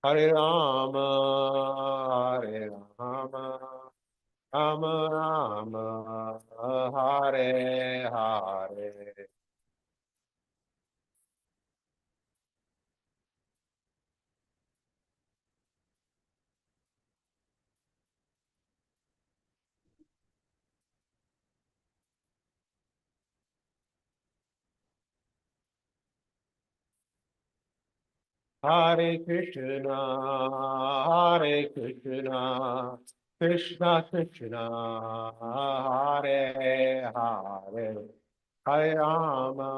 Hare Rama, Hare Rama, Rama Rama, Hare Hare. Hare Krishna, Hare Krishna, Krishna Krishna, Hare Hare, Hare Rama,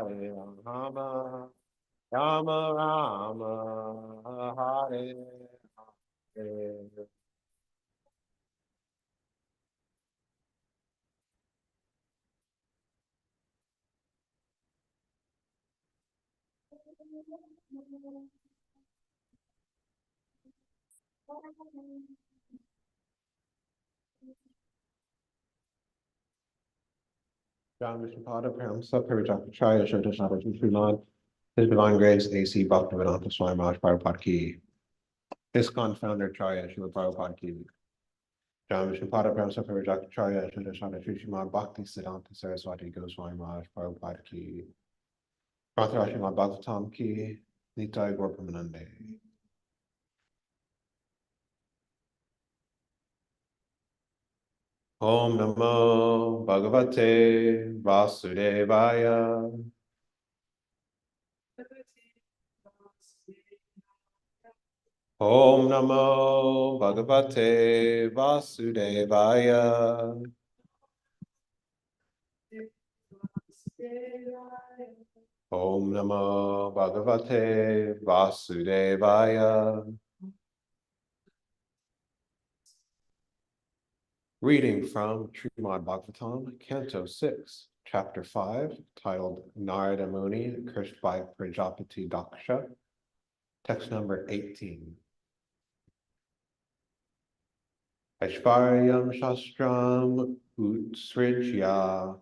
Hare Rama, Rama Rama, Hare Hare. John Vishnupada Paramsa Parijakacharya Shantasada Srimad, His Divine Grace A.C. Bhaktivedanta Swami Maharaj Prabhupada Ki, ISKCON Founder Charya Srila Prabhupada Ki, John Vishnupada Paramsa Parijakacharya Shantasada Srimad Bhakti Siddhanta Saraswati Goswami Maharaj Prabhupada Ki, Pranthara Srimad Bhagavatam Ki, Nitai Gorpamanande. Om Namo Bhagavate Vasudevaya. Om Namo Bhagavate Vasudevaya. Om Namo Bhagavate Vasudevaya. Reading from Srimad Bhagavatam, Canto 6, Chapter 5, titled Narada Muni, cursed by Prajapati Daksha, text number 18. Aishvaryam Shastram Utsrijya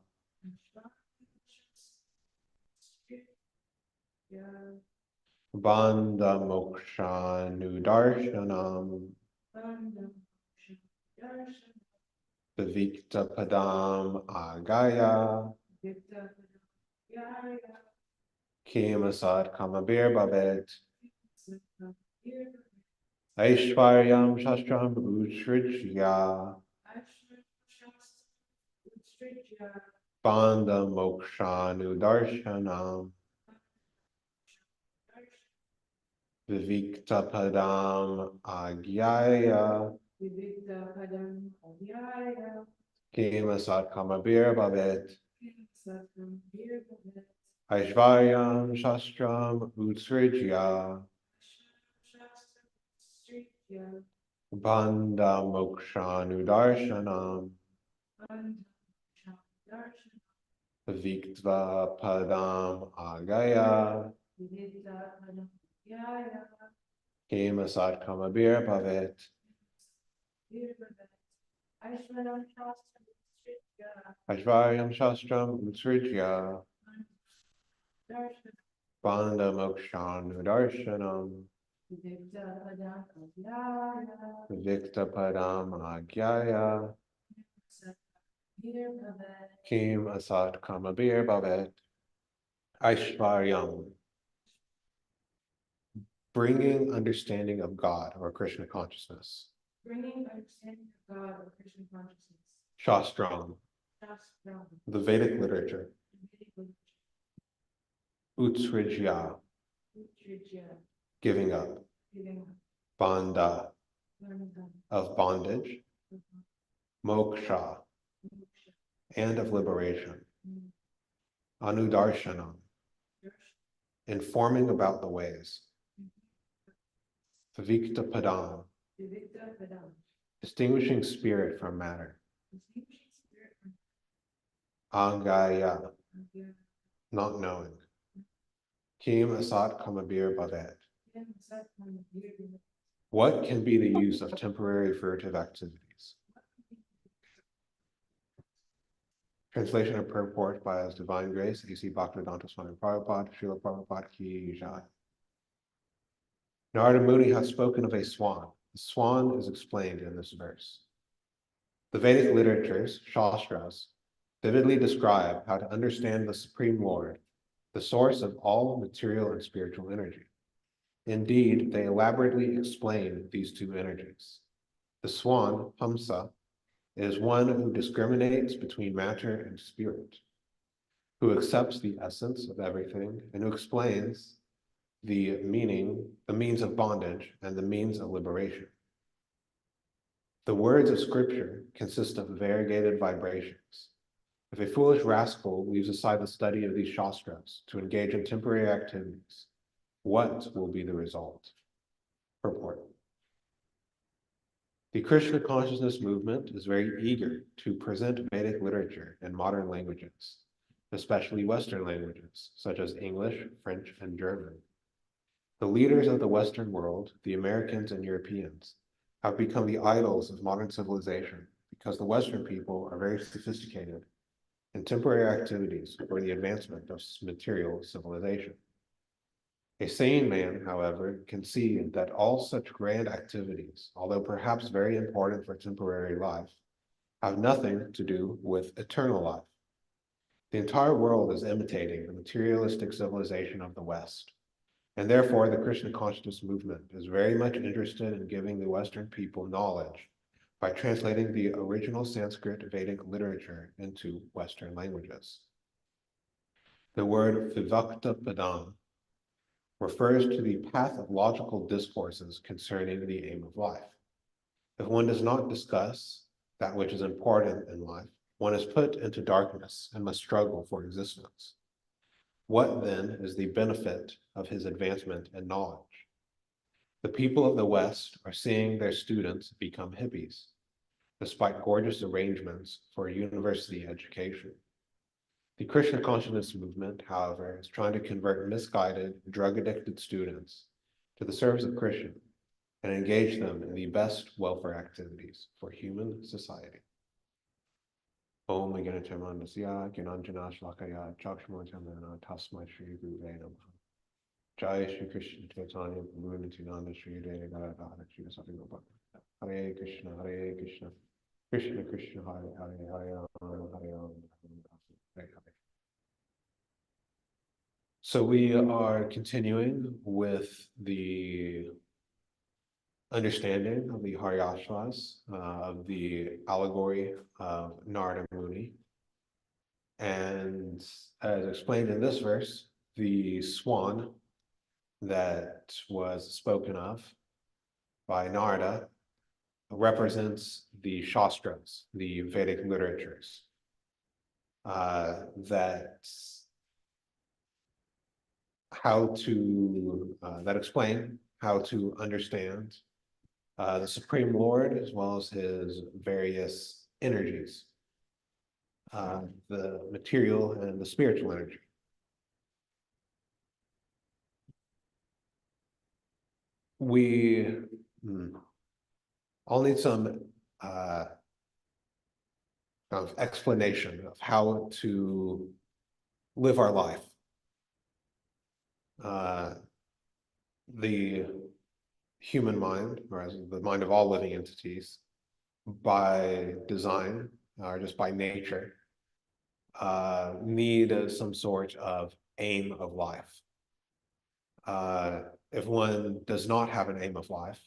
Bandha Mokshanudarshanam Vivikta Padam Agaya Kimasad Kamabir Bhavet Aishvaryam Shastram Utsrijya Bandha Mokshanudarshanam Vivikta Padam Agyaya Kimasad Kamabir Bhavet Aishvaryam Shastram Utsrijya Bandha Mokshanudarshanam Viktva Padam Agaya Kemasat Kamabir Bhavet Aishvaryam Shastram Utsrijya Bandha Mokshanudarshanam Vikta Padam Agyaya Kim Asat Kamabir Bhavet Aishvaryam, bringing understanding of God or Krishna consciousness. Bringing understanding of God or Krishna consciousness. Shastram, the Vedic literature. Utsrijya, giving up. Bandha, of bondage. Moksha, and of liberation. Anudarshanam, informing about the ways. Vivikta Padam, distinguishing spirit from matter. Angaya, not knowing. Kim Asat Kamabir Bhavet, what can be the use of temporary furtive activities? Translation and purport by His Divine Grace, A.C. Bhaktivedanta Swami Prabhupada, Srila Prabhupada Ki Jai. Narada Muni has spoken of a swan. The swan is explained in this verse. The Vedic literatures, Shastras, vividly describe how to understand the Supreme Lord, the source of all material and spiritual energy. Indeed, they elaborately explain these two energies. The swan, Hamsa, is one who discriminates between matter and spirit, who accepts the essence of everything, and who explains the means of bondage, and the means of liberation. The words of scripture consist of variegated vibrations. If a foolish rascal leaves aside the study of these shastras to engage in temporary activities, what will be the result? Purport. The Krishna consciousness movement is very eager to present Vedic literature in modern languages, especially Western languages, such as English, French, and German. The leaders of the Western world, the Americans and Europeans, have become the idols of modern civilization because the Western people are very sophisticated in temporary activities for the advancement of material civilization. A sane man, however, can see that all such grand activities, although perhaps very important for temporary life, have nothing to do with eternal life. The entire world is imitating the materialistic civilization of the West, and therefore the Krishna consciousness movement is very much interested in giving the Western people knowledge by translating the original Sanskrit Vedic literature into Western languages. The word vivakta padam refers to the path of logical discourses concerning the aim of life. If one does not discuss that which is important in life, one is put into darkness and must struggle for existence. What then is the benefit of his advancement in knowledge? The people of the West are seeing their students become hippies, despite gorgeous arrangements for a university education. The Krishna consciousness movement, however, is trying to convert misguided, drug-addicted students to the service of Krishna and engage them in the best welfare activities for human society. Om Ganachamandasya Gananjana Shlakaya Chakshmatamana Tasmai Shri Guruve Namaha. Jai Shri Krishna Chaitanya Prabhu Nityananda Shri Advaita Gadadhara Shri Satyagopal. Hare Krishna, Hare Krishna, Krishna Krishna, Hare Hare, Hare Rama, Hare Rama, Hare Hare. So we are continuing with the understanding of the Haryashvas, of the allegory of Narada Muni. And as explained in this verse, the swan that was spoken of by Narada represents the Shastras, the Vedic literatures, that explain how to understand the Supreme Lord as well as his various energies, the material and the spiritual energy. I'll need some kind of explanation of how to live our life. The human mind, or as the mind of all living entities, by design or just by nature, need some sort of aim of life. If one does not have an aim of life,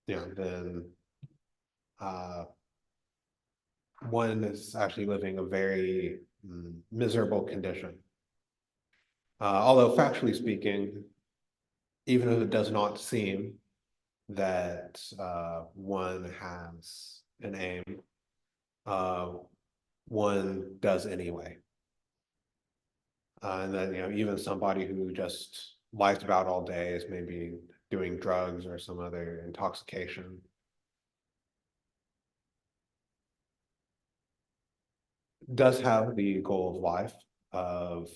then one is actually living a very miserable condition. Although factually speaking, even if it does not seem that one has an aim, one does anyway. And then, even somebody who just lies about all day is maybe doing drugs or some other intoxication. Does have the goal of life of,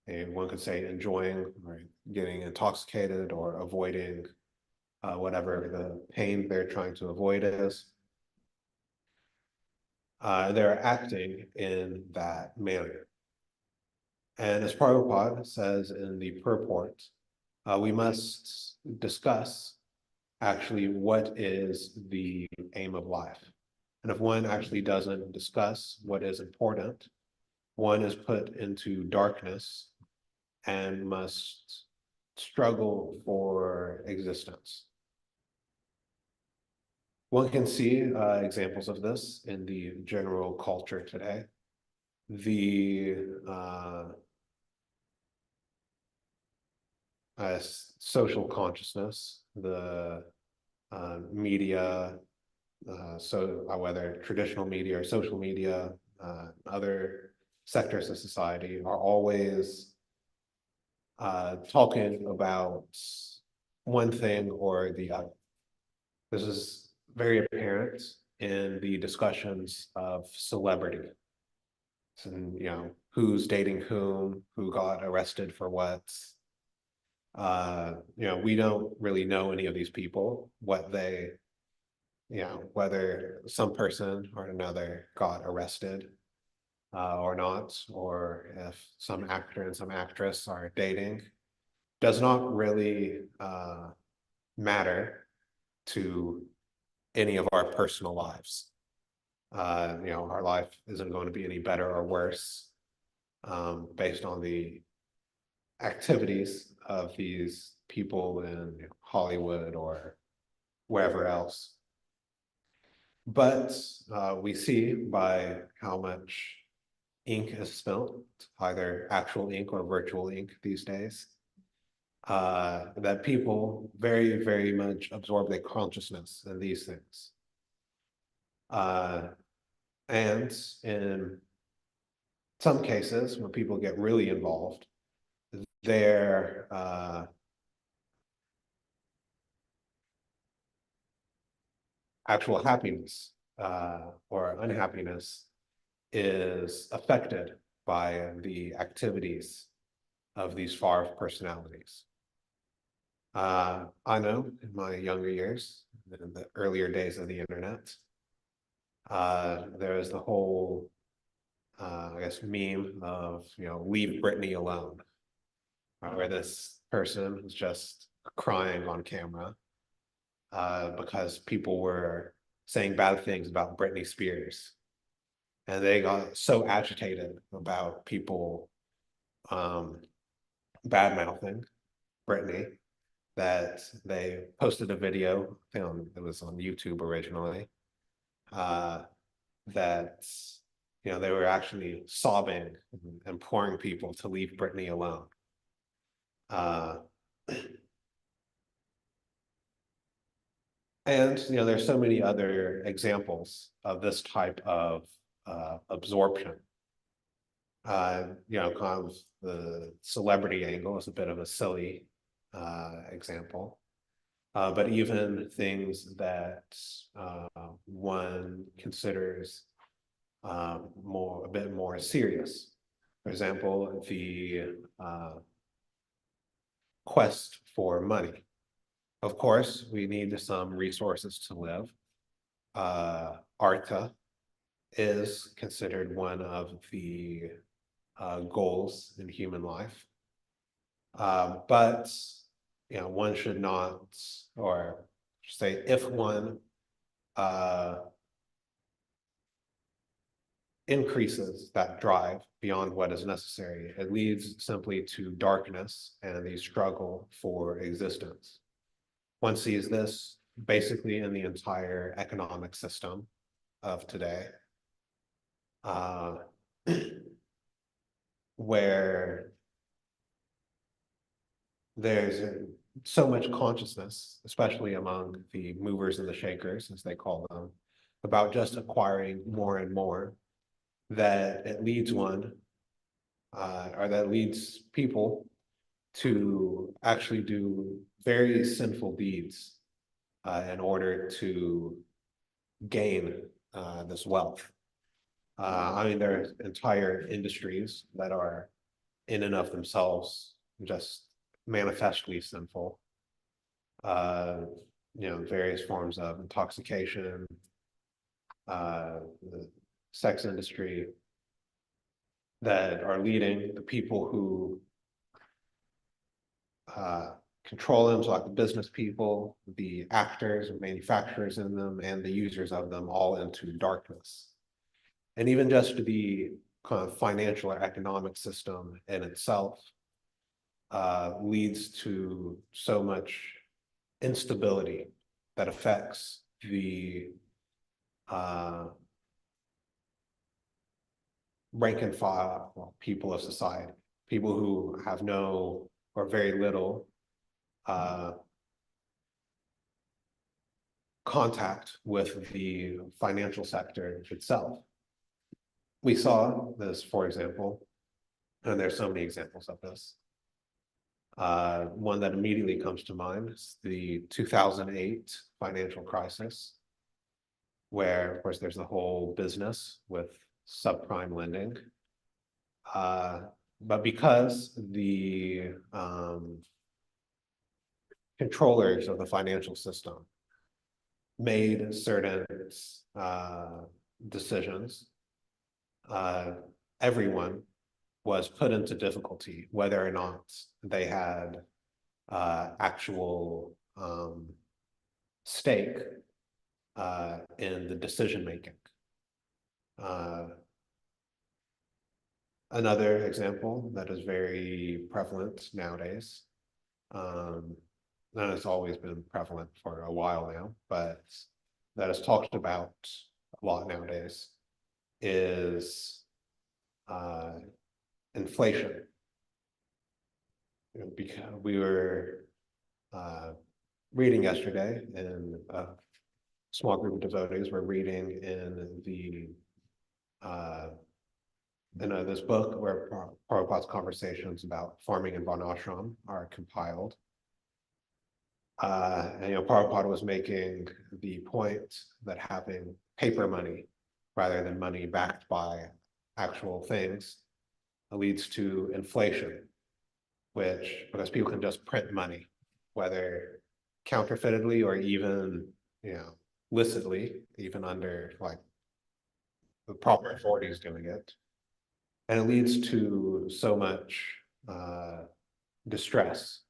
one could say enjoying or getting intoxicated or avoiding whatever the pain they're trying to avoid is. They're acting in that manner. And as Prabhupada says in the purport, we must discuss actually what is the aim of life. And if one actually doesn't discuss what is important, one is put into darkness and must struggle for existence. One can see examples of this in the general culture today. The social consciousness, the media, so whether traditional media or social media, other sectors of society are always talking about one thing or the other. This is very apparent in the discussions of celebrity. And, you know, who's dating whom, who got arrested for what. You know, we don't really know any of these people, what they, you know, whether some person or another got arrested or not, or if some actor and some actress are dating, does not really matter to any of our personal lives. You know, our life isn't going to be any better or worse based on the activities of these people in Hollywood or wherever else. But we see by how much ink is spilled, either actual ink or virtual ink these days, that people very, very much absorb their consciousness in these things. And in some cases, when people get really involved, their actual happiness or unhappiness is affected by the activities of these far personalities. I know in my younger years, in the earlier days of the internet, there was the whole, I guess, meme of, you know, leave Britney alone, where this person was just crying on camera because people were saying bad things about Britney Spears. And they got so agitated about people bad-mouthing Britney that they posted a video, it was on YouTube originally, that, you know, they were actually sobbing and imploring people to leave Britney alone. And, you know, there's so many other examples of this type of absorption. You know, kind of the celebrity angle is a bit of a silly example. But even things that one considers a bit more serious. For example, the quest for money. Of course, we need some resources to live. Artha is considered one of the goals in human life. But you know, one should not, or say, if one increases that drive beyond what is necessary, it leads simply to darkness and the struggle for existence. One sees this basically in the entire economic system of today, where there's so much consciousness, especially among the movers and the shakers, as they call them, about just acquiring more and more, that it leads one, or that leads people to actually do very sinful deeds in order to gain this wealth. I mean, there are entire industries that are in and of themselves just manifestly sinful. You know, various forms of intoxication, the sex industry, that are leading, the people who control them, so like the business people, the actors and manufacturers in them, and the users of them all into darkness. And even just the kind of financial or economic system in itself leads to so much instability that affects the rank and file people of society, people who have no or very little contact with the financial sector itself. We saw this, for example, and there's so many examples of this. One that immediately comes to mind is the 2008 financial crisis, where, of course, there's the whole business with subprime lending. But because the controllers of the financial system made certain decisions, everyone was put into difficulty, whether or not they had actual stake in the decision making. Another example that is very prevalent nowadays, and it's always been prevalent for a while now, but that is talked about a lot nowadays, is inflation. Because we were reading yesterday, and a small group of devotees were reading in the this book where Prabhupada's conversations about farming and varnashram are compiled. And Prabhupada was making the point that having paper money rather than money backed by actual things leads to inflation, which, because people can just print money, whether counterfeitedly or even, licitly, even under like the proper authorities doing it. And it leads to so much distress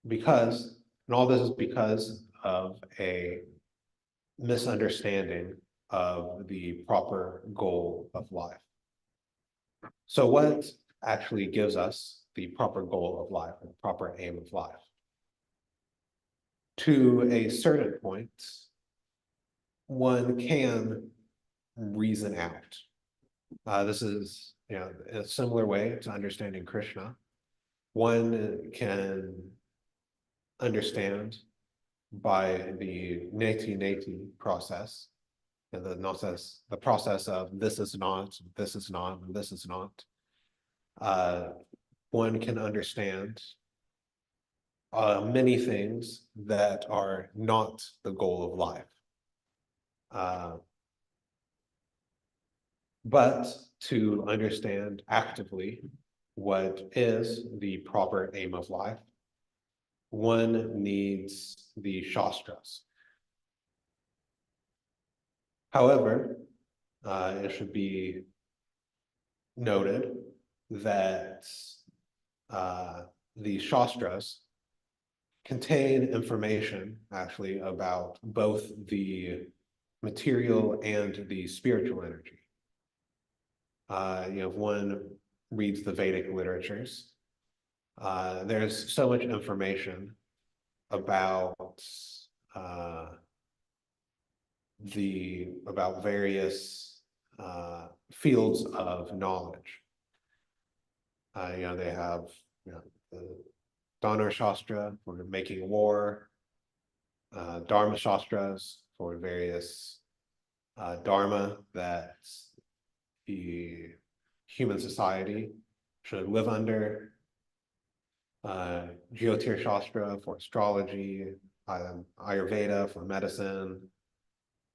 because, and all this is because of a misunderstanding of the proper goal of life. So what actually gives us the proper goal of life and the proper aim of life? To a certain point, one can reason out. This is, in a similar way to understanding Krishna. One can understand by the neti process, and the process of this is not, this is not, and this is not. One can understand many things that are not the goal of life. But to understand actively what is the proper aim of life, one needs the Shastras. However, it should be noted that the Shastras contain information actually about both the material and the spiritual energy. If one reads the Vedic literatures, there's so much information about various fields of knowledge. They have the Dana Shastra for making war, Dharma Shastras for various dharma that the human society should live under, Jyotir Shastra for astrology, Ayurveda for medicine,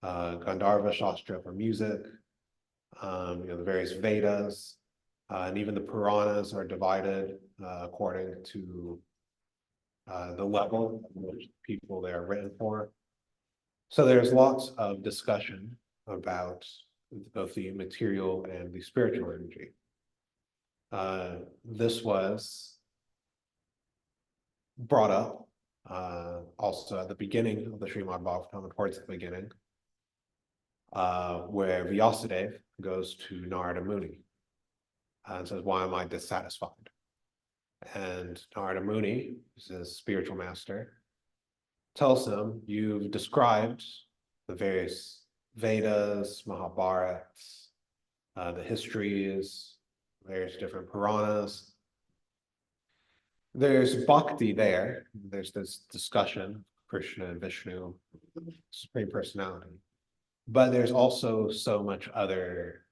Gandharva Shastra for music, the various Vedas, and even the Puranas are divided according to the level of which people they are written for. So there's lots of discussion about both the material and the spiritual energy. This was brought up also at the beginning of the Srimad Bhagavatam, towards the beginning, where Vyasadeva goes to Narada Muni and says, "Why am I dissatisfied?" And Narada Muni, who's his spiritual master, tells him, "You've described the various Vedas, Mahabharats, the histories, various different Puranas. There's bhakti there. There's this discussion, Krishna and Vishnu, Supreme Personality. But there's also so much other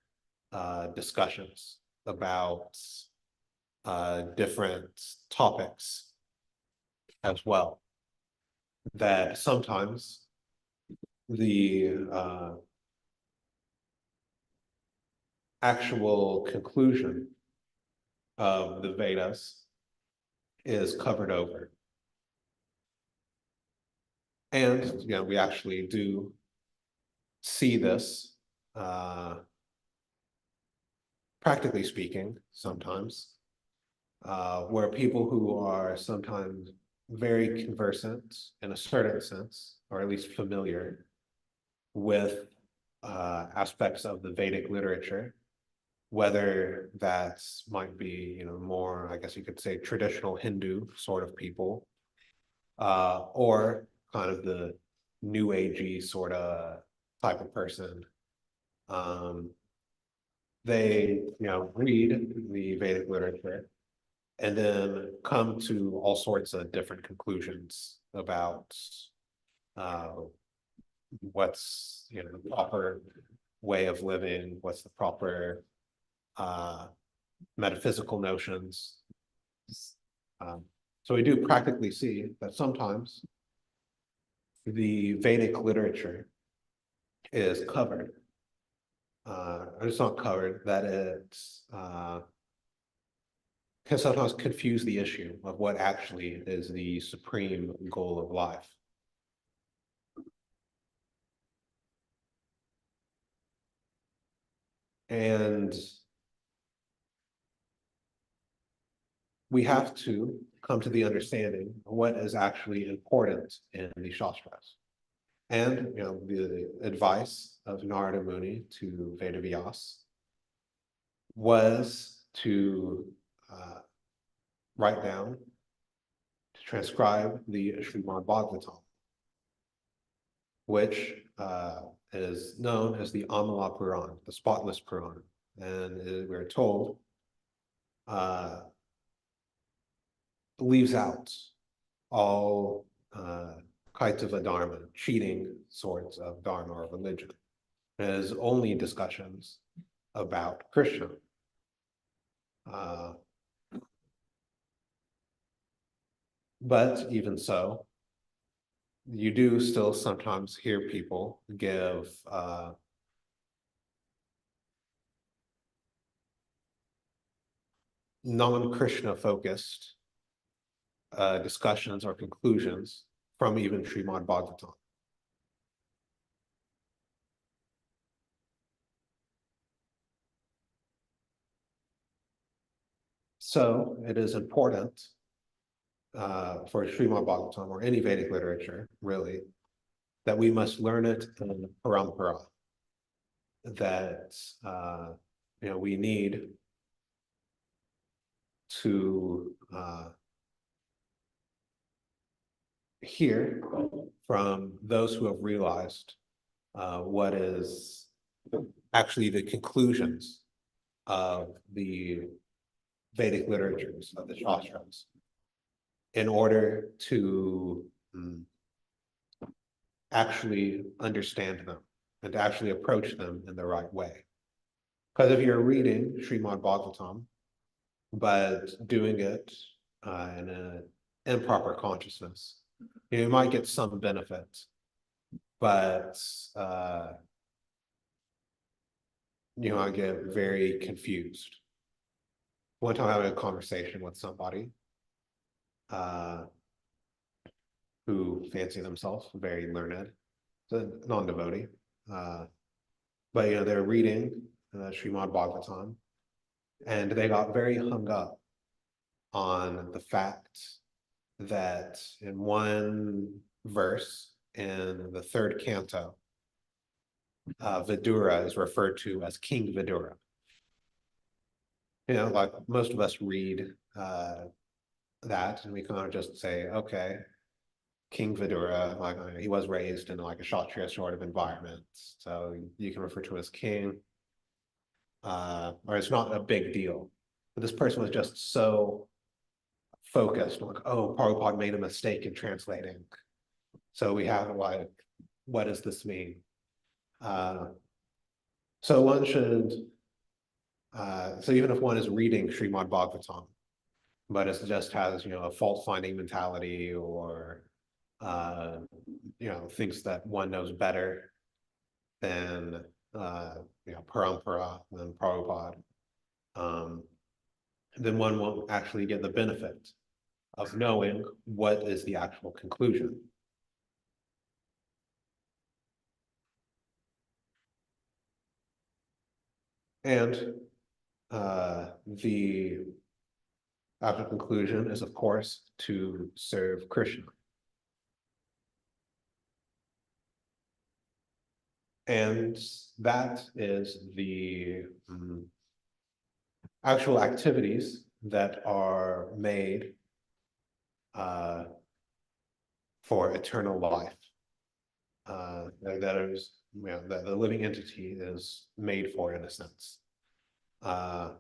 discussions about different topics as well, that sometimes the actual conclusion of the Vedas is covered over. And we actually do see this, practically speaking, sometimes, where people who are sometimes very conversant in a certain sense, or at least familiar with aspects of the Vedic literature, whether that might be, more, I guess you could say, traditional Hindu sort of people, or kind of the new agey sort of type of person. They, read the Vedic literature and then come to all sorts of different conclusions about what's, the proper way of living, what's the proper metaphysical notions. So we do practically see that sometimes the Vedic literature is covered. It's not covered, that it's can sometimes confuse the issue of what actually is the supreme goal of life. And we have to come to the understanding of what is actually important in the Shastras. And the advice of Narada Muni to Vedavyas was to write down, to transcribe the Srimad Bhagavatam, which is known as the Amala Puran, the spotless Puran. And we're told leaves out all Kaitava Dharma, cheating sorts of Dharma or religion. There's only discussions about Krishna. But even so, you do still sometimes hear people give non-Krishna focused discussions or conclusions from even Srimad Bhagavatam. So it is important for Srimad Bhagavatam or any Vedic literature, really, that we must learn it in parampara. That we need to hear from those who have realized what is actually the conclusions of the Vedic literatures, of the Shastras, in order to actually understand them and to actually approach them in the right way. Because if you're reading Srimad Bhagavatam, but doing it in an improper consciousness, you might get some benefit, but I get very confused. One time I had a conversation with somebody who fancy themselves very learned, a non-devotee, But they're reading Srimad Bhagavatam, and they got very hung up on the fact that in one verse in the third canto, Vidura is referred to as King Vidura. Like most of us read that and we kind of just say, okay, King Vidura, like he was raised in like a Kshatriya sort of environment, so you can refer to as king, or it's not a big deal. But this person was just so focused, like, oh, Prabhupada made a mistake in translating, so we have like, what does this mean? So one should, so even if one is reading Srimad Bhagavatam, but it just has, a fault-finding mentality, or, thinks that one knows better than, Parampara, than Prabhupada, then one won't actually get the benefit of knowing what is the actual conclusion. And the actual conclusion is, of course, to serve Krishna. And that is the actual activities that are made for eternal life. That is, that the living entity is made for, in a sense. The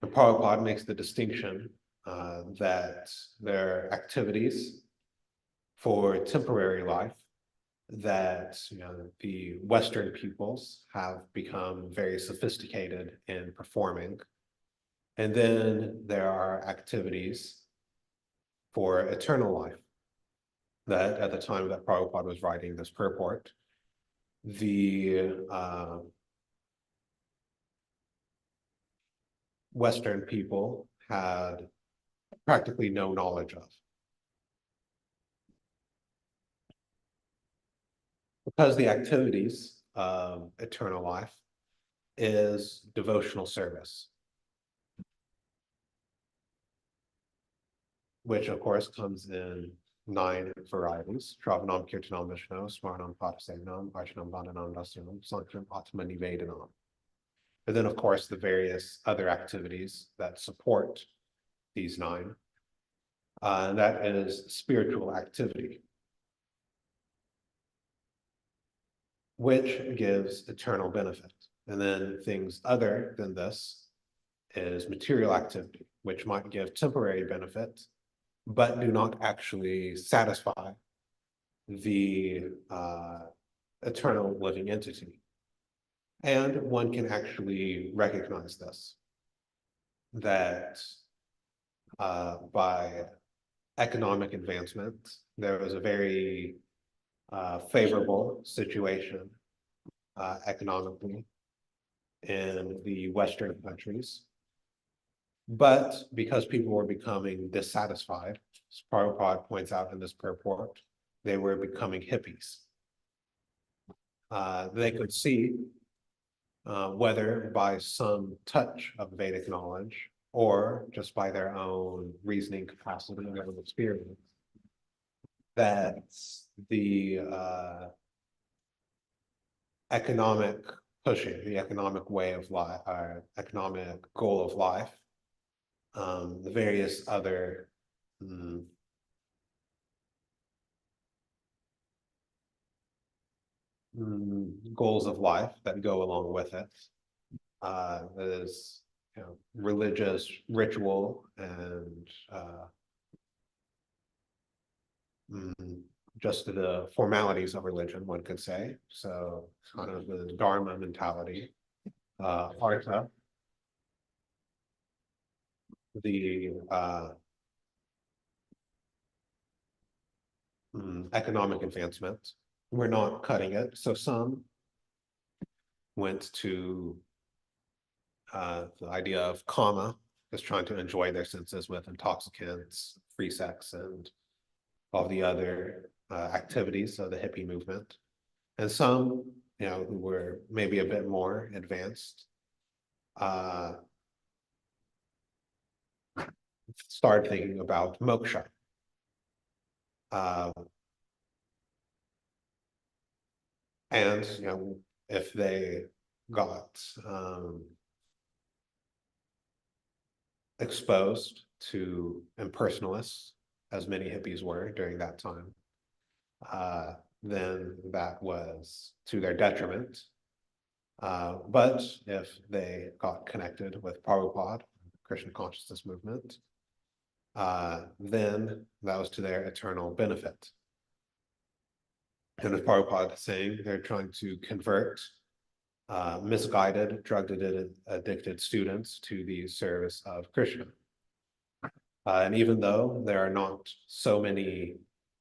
Prabhupada makes the distinction that there are activities for temporary life that the Western peoples have become very sophisticated in performing. And then there are activities for eternal life that at the time that Prabhupada was writing this purport, the Western people had practically no knowledge of. Because the activities of eternal life is devotional service, which of course comes in 9 varieties: Shravanam, Kirtanam, Vishnu, Smaranam, Patasevanam, Archanam, Vandanam, Dasyam, Sankram, Atma Nivedanam. And then of course the various other activities that support these 9. And that is spiritual activity, which gives eternal benefit. And then things other than this is material activity, which might give temporary benefit, but do not actually satisfy the eternal living entity. And one can actually recognize this, that by economic advancement, there was a very favorable situation economically in the Western countries. But because people were becoming dissatisfied, as Prabhupada points out in this purport, they were becoming hippies. They could see whether by some touch of Vedic knowledge or just by their own reasoning capacity and their own experience, that the economic pushing, the economic way of life, our economic goal of life, the various other goals of life that go along with it, is religious ritual and just the formalities of religion, one could say. So kind of the Dharma mentality, Artha, the economic advancement. We're not cutting it. So some went to the idea of kama, just trying to enjoy their senses with intoxicants, free sex, and all the other activities of the hippie movement. And some who were maybe a bit more advanced, started thinking about moksha. And if they got exposed to impersonalists, as many hippies were during that time, then that was to their detriment. But if they got connected with Prabhupada, Krishna consciousness movement, then that was to their eternal benefit. And as Prabhupada saying, they're trying to convert misguided, drug-addicted students to the service of Krishna. And even though there are not so many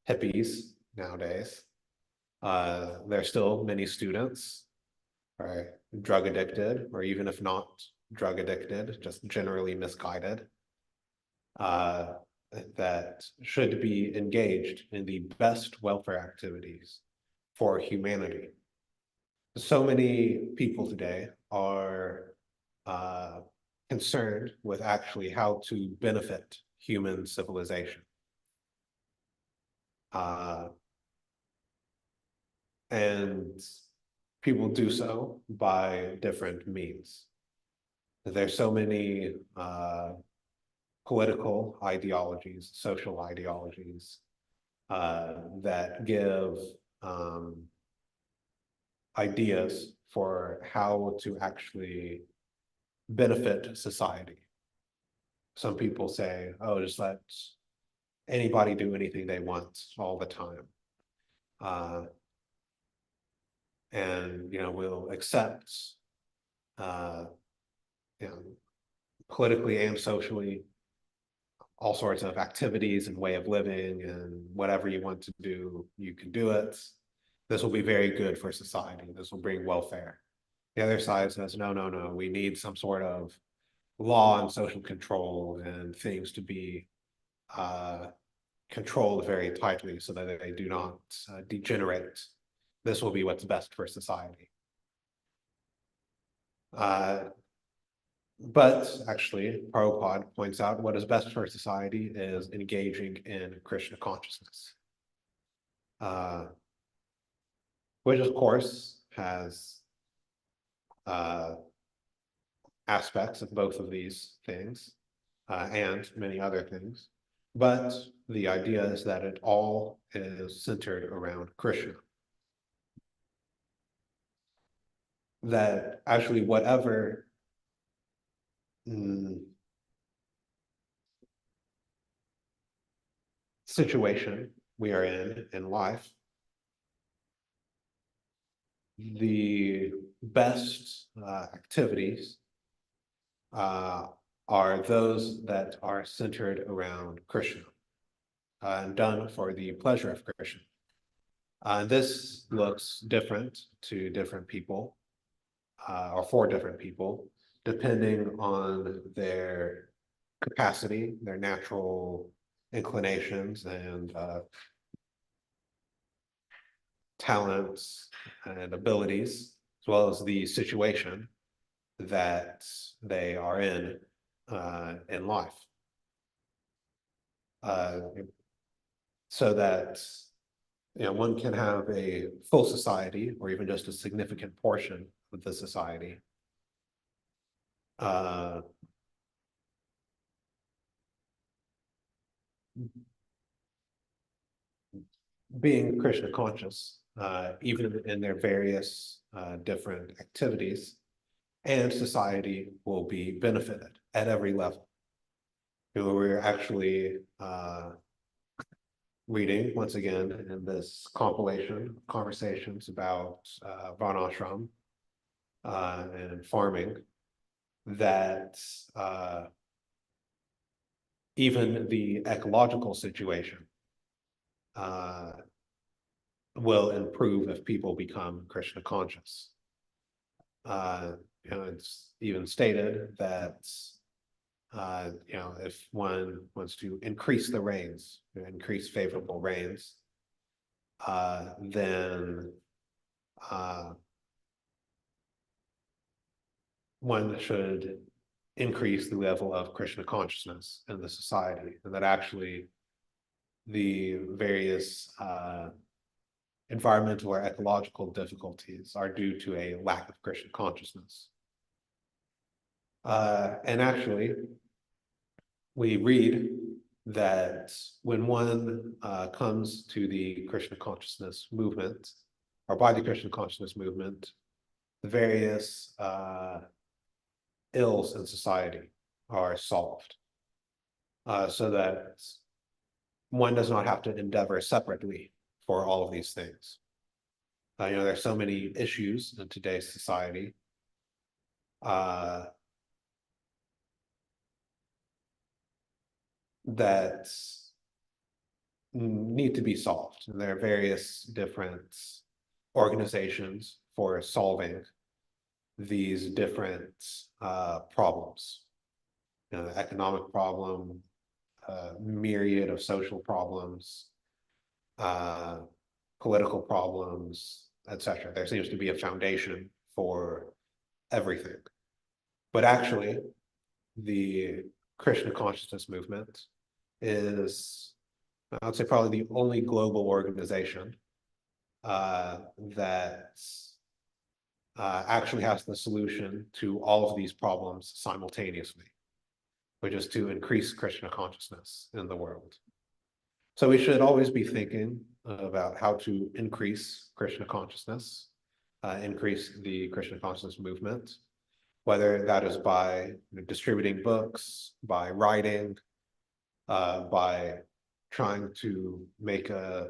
hippies nowadays, there are still many students are drug addicted, or even if not drug addicted, just generally misguided, that should be engaged in the best welfare activities for humanity. So many people today are concerned with actually how to benefit human civilization. And people do so by different means. There's so many political ideologies, social ideologies that give ideas for how to actually benefit society. Some people say, oh, just let anybody do anything they want all the time. And we'll accept politically and socially all sorts of activities and way of living, and whatever you want to do, you can do it. This will be very good for society. This will bring welfare. The other side says, no, no, no, we need some sort of law and social control and things to be controlled very tightly so that they do not degenerate. This will be what's best for society. But actually, Prabhupada points out what is best for society is engaging in Krishna consciousness, which of course has aspects of both of these things and many other things. But the idea is that it all is centered around Krishna. That actually whatever situation we are in life, the best activities are those that are centered around Krishna and done for the pleasure of Krishna. This looks different to different people or for different people, depending on their capacity, their natural inclinations and talents and abilities, as well as the situation that they are in life. So that one can have a full society or even just a significant portion of the society being Krishna conscious, even in their various different activities, and society will be benefited at every level. We're actually reading once again in this compilation conversations about varnashram and farming, that even the ecological situation will improve if people become Krishna conscious. It's even stated that if one wants to increase the rains, increase favorable rains, then one should increase the level of Krishna consciousness in the society, and that actually the various environmental or ecological difficulties are due to a lack of Krishna consciousness. And actually, we read that when one comes to the Krishna consciousness movement, or by the Krishna consciousness movement, the various ills in society are solved, so that one does not have to endeavor separately for all of these things. There's so many issues in today's society. That need to be solved. And there are various different organizations for solving these different problems. The economic problem, myriad of social problems, political problems, etc. There seems to be a foundation for everything. But actually, the Krishna consciousness movement is, I would say, probably the only global organization that actually has the solution to all of these problems simultaneously, which is to increase Krishna consciousness in the world. So we should always be thinking about how to increase Krishna consciousness, increase the Krishna consciousness movement, whether that is by distributing books, by writing, by trying to make a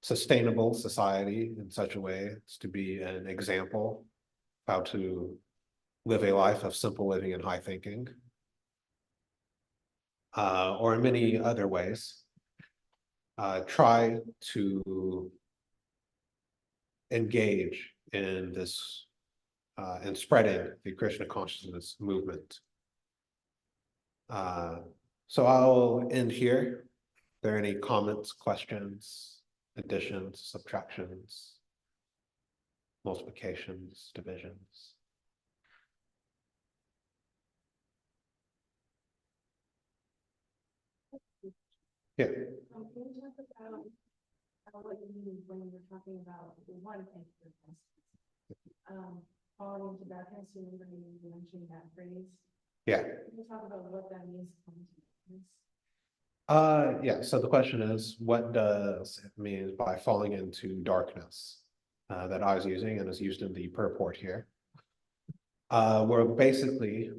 sustainable society in such a way as to be an example of how to live a life of simple living and high thinking, or in many other ways. Try to engage in this, in spreading the Krishna consciousness movement. So I'll end here. Are there any comments, questions, additions, subtractions, multiplications, divisions? Yeah. Can you talk about what you mean when you're talking about the one thing? Falling into darkness, you remember you mentioned that phrase? Yeah. Can you talk about what that means? Yeah, so the question is, what does it mean by falling into darkness? That I was using and is used in the purport here. Where basically,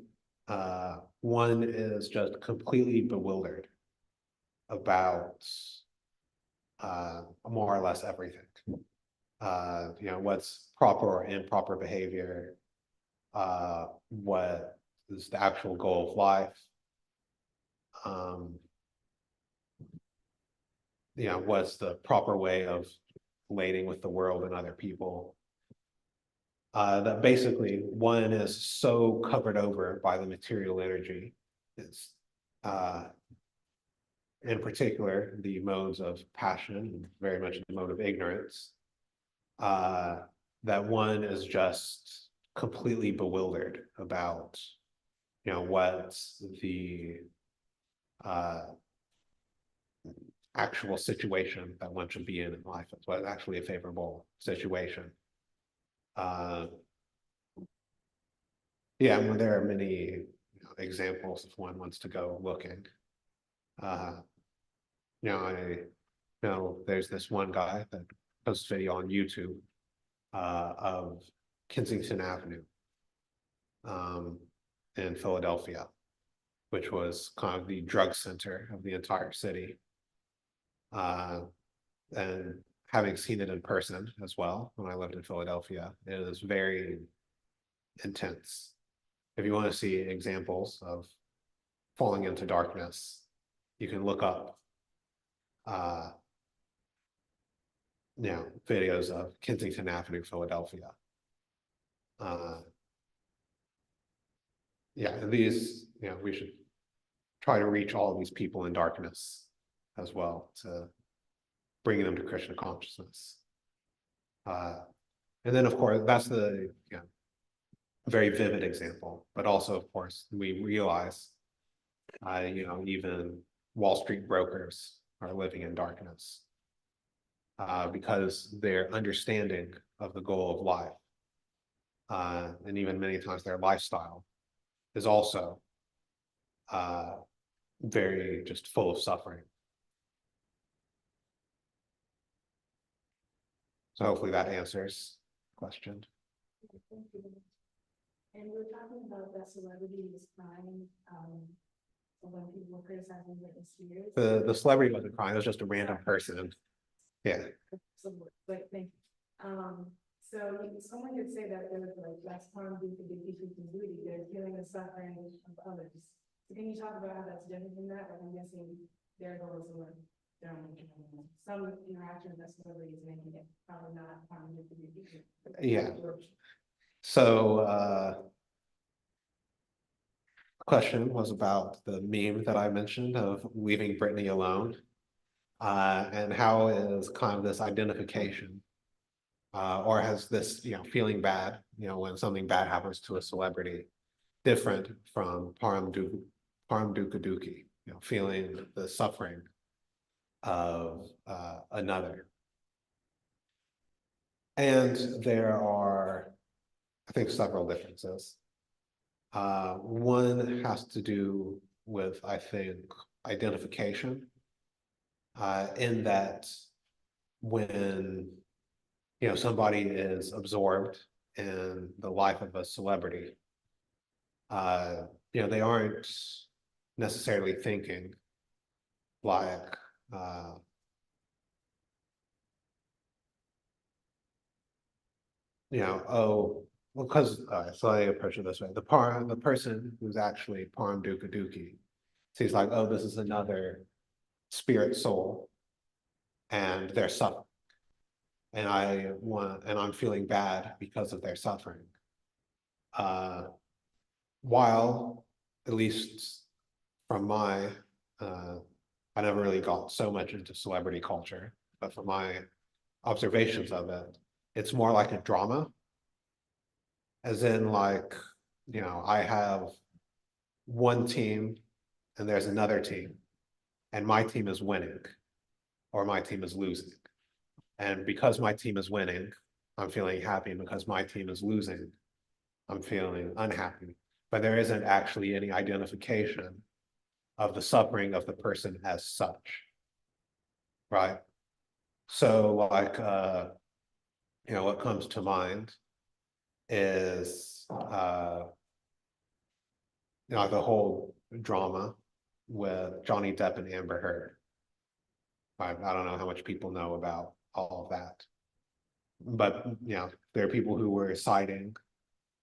one is just completely bewildered about more or less everything. What's proper or improper behavior, what is the actual goal of life, what's the proper way of relating with the world and other people. That basically one is so covered over by the material energy. It's in particular the modes of passion, and very much the mode of ignorance, that one is just completely bewildered about what's the actual situation that one should be in life. It's what's actually a favorable situation. Yeah, I mean, there are many examples if one wants to go looking. I know there's this one guy that posts video on YouTube of Kensington Avenue in Philadelphia, which was kind of the drug center of the entire city. And having seen it in person as well when I lived in Philadelphia, it is very intense. If you want to see examples of falling into darkness, you can look up videos of Kensington Avenue, Philadelphia. These, we should try to reach all of these people in darkness as well, to bring them to Krishna consciousness. And then, of course, that's the very vivid example, but also, of course, we realize, even Wall Street brokers are living in darkness because their understanding of the goal of life, and even many times their lifestyle, is also very just full of suffering. So hopefully that answers the question. Thank you. And we're talking about that celebrity is crying, when people were criticizing Britney Spears. The celebrity wasn't crying, it was just a random person. Yeah. But thank you. So someone could say that there was like less harm due to the people can do it, they're feeling the suffering of others. So can you talk about how that's different from that? Like I'm guessing their goals were some interaction with celebrities making it probably not harm due to the people. Yeah. So the question was about the meme that I mentioned of leaving Britney alone, and how is kind of this identification, or has this, feeling bad, when something bad happens to a celebrity, different from param dukkha, feeling the suffering of another. And there are, I think, several differences. One has to do with, I think, identification, in that when, somebody is absorbed in the life of a celebrity, they aren't necessarily thinking like, oh, well, because so I approach it this way: the person who's actually param dukkha sees like, oh, this is another spirit soul, and they're suffering, and I'm feeling bad because of their suffering. While, at least from my, I never really got so much into celebrity culture, but from my observations of it, it's more like a drama, as in like, I have one team and there's another team, and my team is winning or my team is losing. And because my team is winning, I'm feeling happy, and because my team is losing, I'm feeling unhappy. But there isn't actually any identification of the suffering of the person as such, right? So like, what comes to mind is, the whole drama with Johnny Depp and Amber Heard. I don't know how much people know about all of that, but there are people who were siding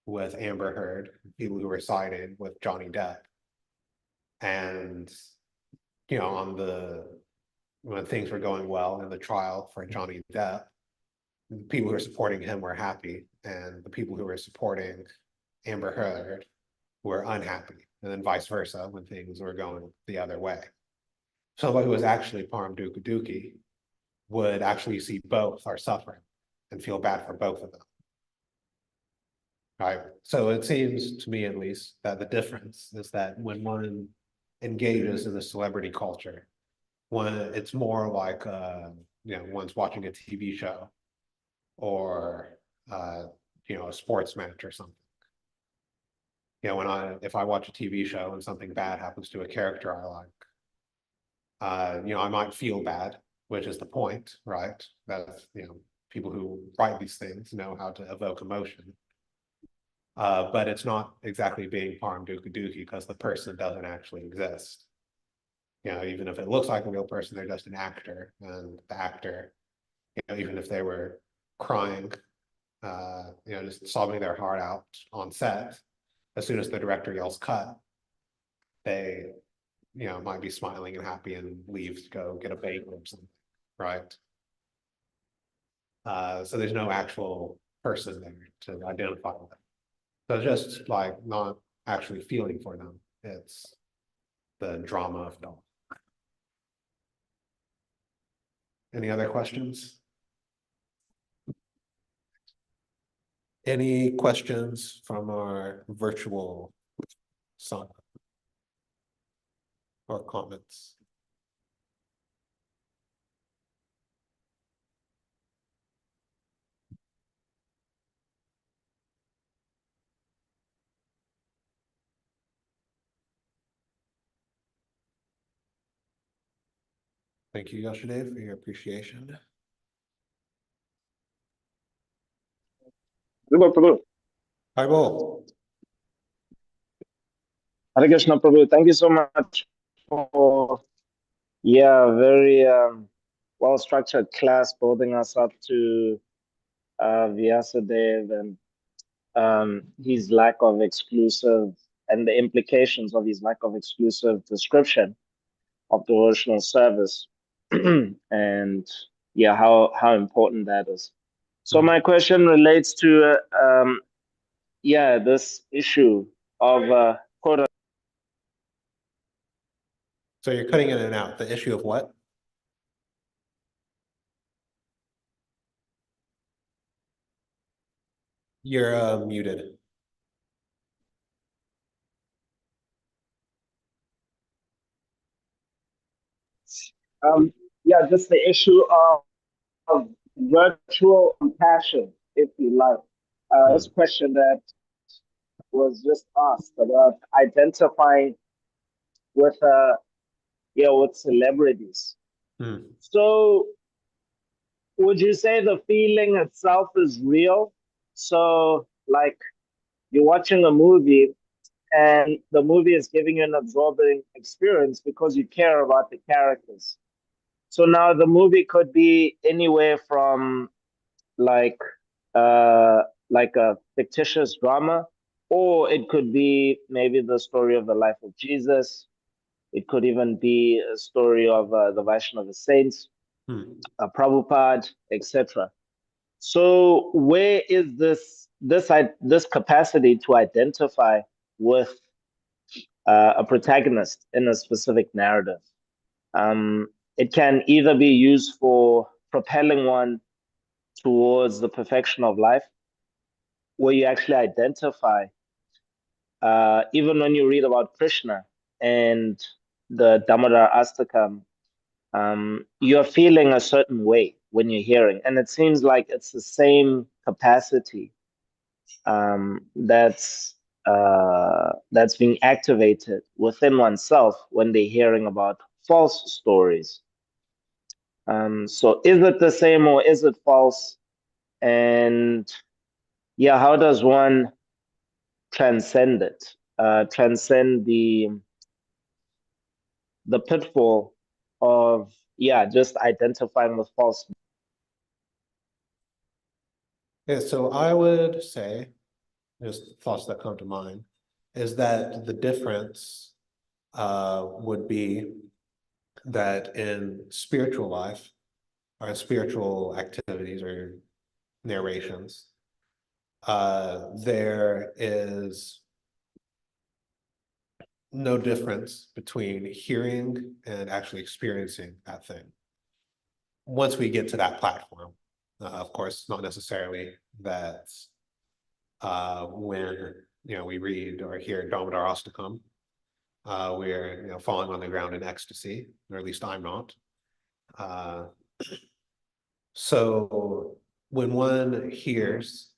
with Amber Heard, people who were siding with Johnny Depp, and when things were going well in the trial for Johnny Depp, the people who were supporting him were happy, and the people who were supporting Amber Heard were unhappy, and then vice versa when things were going the other way. Somebody who was actually param dukkha would actually see both are suffering and feel bad for both of them. Right. So it seems to me, at least, that the difference is that when one engages in the celebrity culture, when it's more like, one's watching a TV show or, a sports match or something. If I watch a TV show and something bad happens to a character I like, I might feel bad, which is the point, right? That, people who write these things know how to evoke emotion. But it's not exactly being param dukkha because the person doesn't actually exist. Even if it looks like a real person, they're just an actor, and the actor, even if they were crying, just sobbing their heart out on set, as soon as the director yells cut, they, might be smiling and happy and leave to go get a bagel or something, right? So there's no actual person there to identify with them. So it's just like not actually feeling for them. It's the drama of it all. Any other questions? Any questions from our virtual song or comments? Thank you, Yashadev, for your appreciation. Prabhu, Prabhu. Hi, Bo. Hare Krishna, Prabhu. Thank you so much for, very well-structured class, building us up to Vyasadev and his lack of exclusive and the implications of his lack of exclusive description of devotional service, and how important that is. So my question relates to this issue of quote. So you're cutting in and out. The issue of what? You're muted. Just the issue of virtual compassion, if you like. This question that was just asked about identifying with with celebrities. So would you say the feeling itself is real? So like you're watching a movie and the movie is giving you an absorbing experience because you care about the characters. So now the movie could be anywhere from like a fictitious drama, or it could be maybe the story of the life of Jesus. It could even be a story of the Vaishnava saints, Prabhupada, etc. So where is this capacity to identify with a protagonist in a specific narrative? It can either be used for propelling one towards the perfection of life, where you actually identify, even when you read about Krishna and the Damodar Astakam, you're feeling a certain way when you're hearing, and it seems like it's the same capacity that's being activated within oneself when they're hearing about false stories. So is it the same or is it false? And how does one transcend it? Transcend the pitfall of just identifying with false. Yeah, so I would say, just thoughts that come to mind, is that the difference would be that in spiritual life or in spiritual activities or narrations, there is no difference between hearing and actually experiencing that thing. Once we get to that platform, of course, not necessarily that when we read or hear Damodar Astakam, we're falling on the ground in ecstasy, or at least I'm not. So when one hears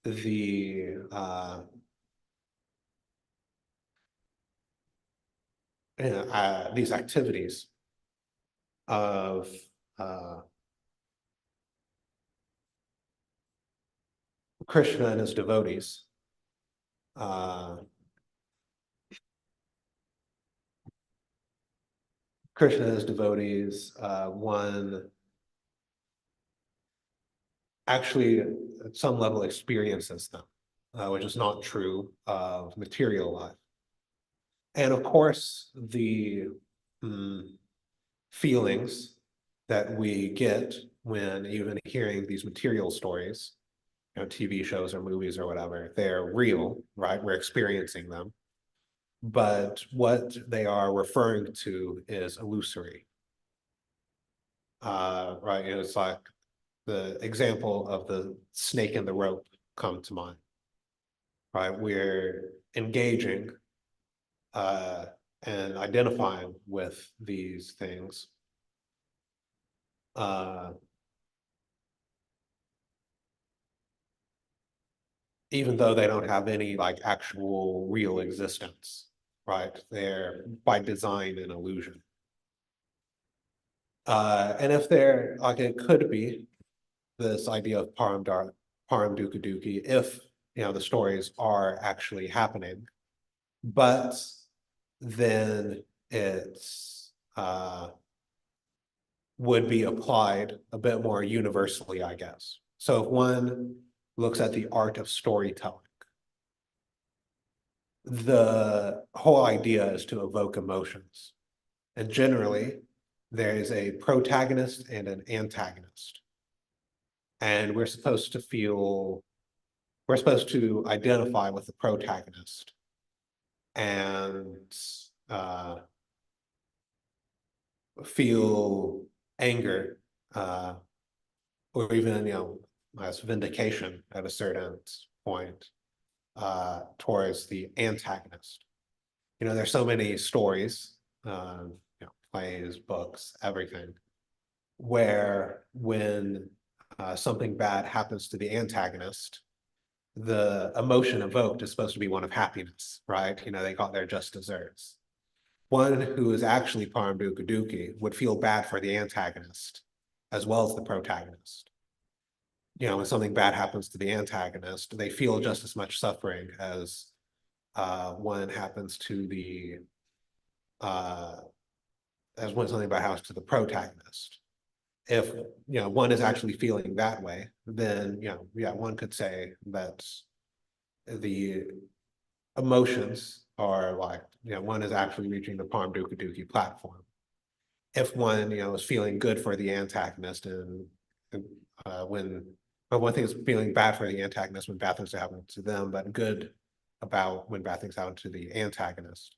these activities of Krishna and his devotees, one actually at some level experiences them, which is not true of material life. And of course, the feelings that we get when even hearing these material stories, TV shows or movies or whatever, they're real, right? We're experiencing them. But what they are referring to is illusory. Right? It's like the example of the snake and the rope come to mind, right? We're engaging and identifying with these things. Even though they don't have any like actual real existence, right? They're by design an illusion. And if they're like, it could be this idea of param dukkha dukkhi, if the stories are actually happening, but then it's would be applied a bit more universally, I guess. So if one looks at the art of storytelling, the whole idea is to evoke emotions. And generally, there is a protagonist and an antagonist. And we're supposed to identify with the protagonist and feel anger or even, as vindication at a certain point towards the antagonist. There's so many stories, plays, books, everything, where when something bad happens to the antagonist, the emotion evoked is supposed to be one of happiness, right? They got their just desserts. One who is actually param dukkha dukkhi would feel bad for the antagonist as well as the protagonist. When something bad happens to the antagonist, they feel just as much suffering as when happens to the as when something bad happens to the protagonist. If one is actually feeling that way, then one could say that the emotions are like one is actually reaching the param dukkha dukkhi platform. If one is feeling good for the antagonist, and when one thing is feeling bad for the antagonist when bad things are happening to them, but good about when bad things happen to the antagonist.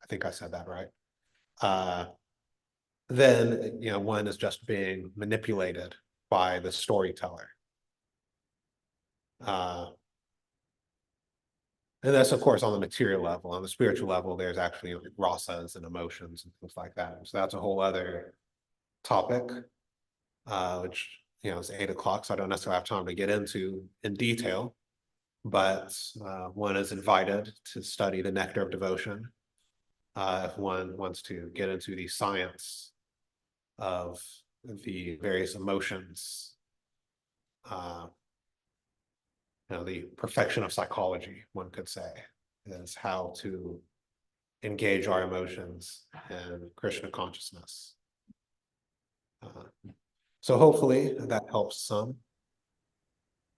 I think I said that right. Then one is just being manipulated by the storyteller. And that's, of course, on the material level. On the spiritual level, there's actually rasas and emotions and things like that. So that's a whole other topic, which is 8 o'clock, so I don't necessarily have time to get into in detail. But one is invited to study the nectar of devotion if one wants to get into the science of the various emotions, the perfection of psychology, one could say, is how to engage our emotions in Krishna consciousness. So hopefully that helps some.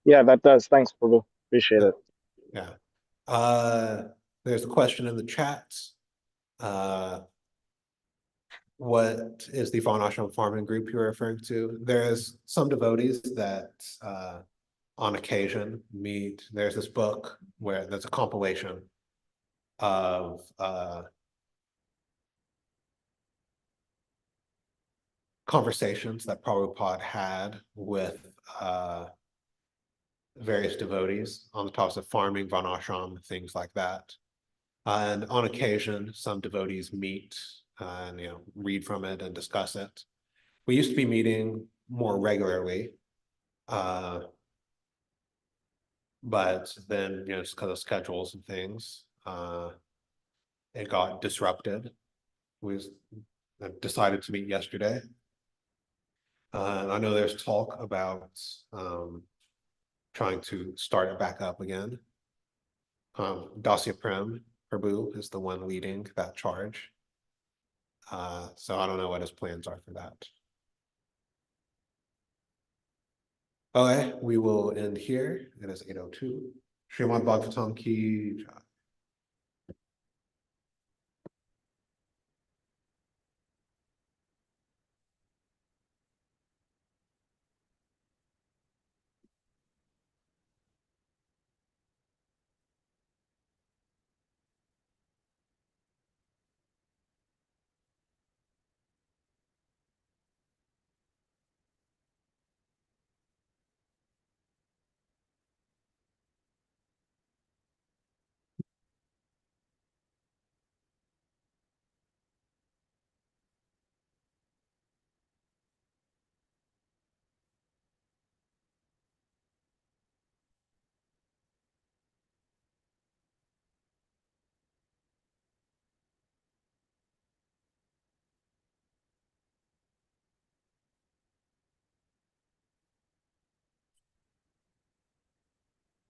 Yeah, that does. Thanks, Prabhu. Appreciate it. Yeah. There's a question in the chat. What is the Varnashram farming group you're referring to? There's some devotees that on occasion meet. There's this book where there's a compilation of conversations that Prabhupada had with various devotees on the topics of farming, Varnashram, things like that. And on occasion, some devotees meet and read from it and discuss it. We used to be meeting more regularly, but then just because of schedules and things, it got disrupted. We decided to meet yesterday. I know there's talk about trying to start it back up again. Dasya Prem Prabhu is the one leading that charge. So I don't know what his plans are for that. Okay, we will end here. It is 8:02. Srimad Bhagavatam ki jai.